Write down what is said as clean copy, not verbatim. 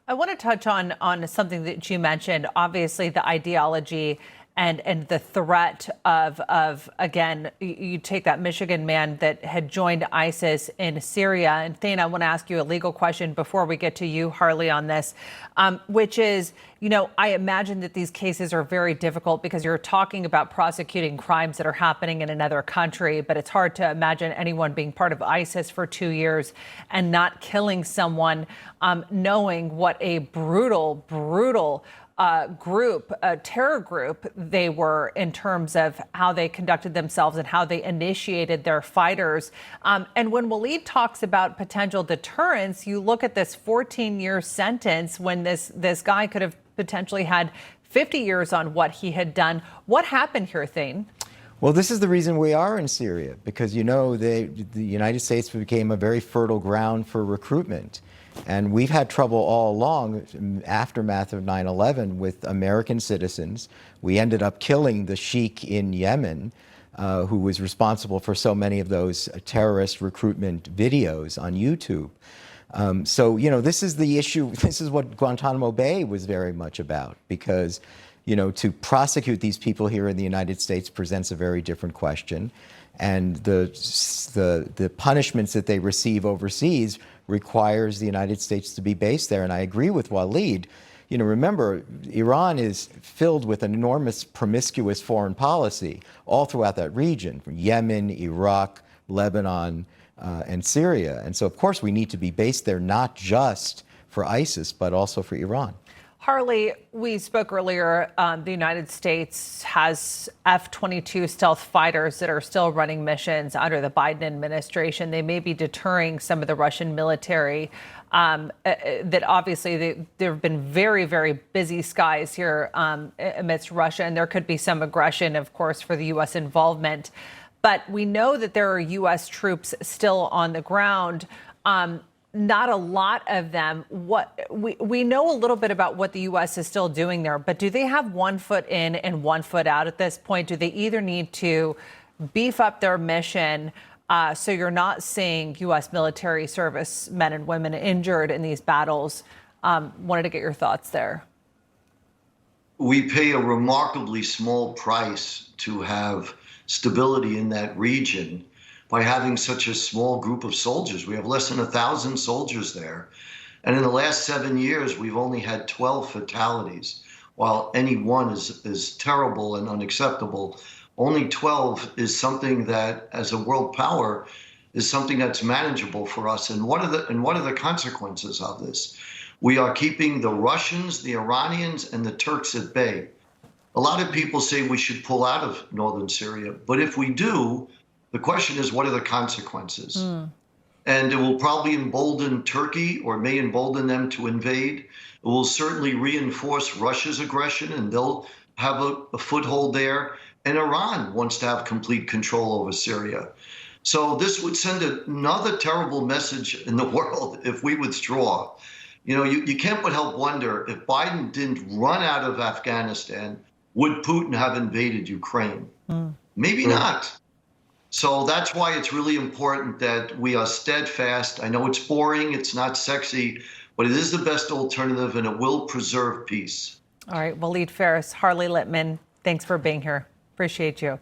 I want to touch on something that you mentioned. Obviously, the ideology and the threat of again, you take that Michigan man that had joined ISIS in Syria. And Thane, I want to ask you a legal question before we get to you, Harley, on this, which is, I imagine that these cases are very difficult because you're talking about prosecuting crimes that are happening in another country. But it's hard to imagine anyone being part of ISIS for 2 years and not killing someone, knowing what a brutal group, a terror group they were in terms of how they conducted themselves and how they initiated their fighters. And when Waleed talks about potential deterrence, you look at this 14-year sentence when this guy could have potentially had 50 years on what he had done. What happened here, Thane? Well, this is the reason we are in Syria, because, the United States became a very fertile ground for recruitment. And we've had trouble all along, aftermath of 9/11, with American citizens. We ended up killing the sheik in Yemen, who was responsible for so many of those terrorist recruitment videos on YouTube. This is the issue. This is what Guantanamo Bay was very much about, because to prosecute these people here in the United States presents a very different question. And the punishments that they receive overseas requires the United States to be based there. And I agree with Waleed. Remember, Iran is filled with an enormous promiscuous foreign policy all throughout that region, from Yemen, Iraq, Lebanon, and Syria. And so, of course, we need to be based there, not just for ISIS, but also for Iran. Harley, we spoke earlier. The United States has F-22 stealth fighters that are still running missions under the Biden administration. They may be deterring some of the Russian military. That obviously there have been very, very busy skies here amidst Russia, and there could be some aggression, of course, for the U.S. involvement. But we know that there are U.S. troops still on the ground. Not a lot of them. We know a little bit about what the U.S. is still doing there, but do they have 1 foot in and 1 foot out at this point? Do they either need to beef up their mission so you're not seeing U.S. military service men and women injured in these battles? Wanted to get your thoughts there. We pay a remarkably small price to have stability in that region by having such a small group of soldiers. We have less than 1,000 soldiers there. And in the last 7 years, we've only had 12 fatalities. While any one is terrible and unacceptable, only 12 is something that, as a world power, is something that's manageable for us. And what are the consequences of this? We are keeping the Russians, the Iranians, and the Turks at bay. A lot of people say we should pull out of Northern Syria, but if we do, the question is, what are the consequences? And it will probably embolden Turkey, or may embolden them to invade. It will certainly reinforce Russia's aggression, and they'll have a foothold there. And Iran wants to have complete control over Syria. So this would send another terrible message in the world if we withdraw. You can't but help wonder, if Biden didn't run out of Afghanistan, would Putin have invaded Ukraine? Maybe not. So that's why it's really important that we are steadfast. I know it's boring, it's not sexy, but it is the best alternative, and it will preserve peace. All right, Waleed Phares, Harley Littman, thanks for being here. Appreciate you.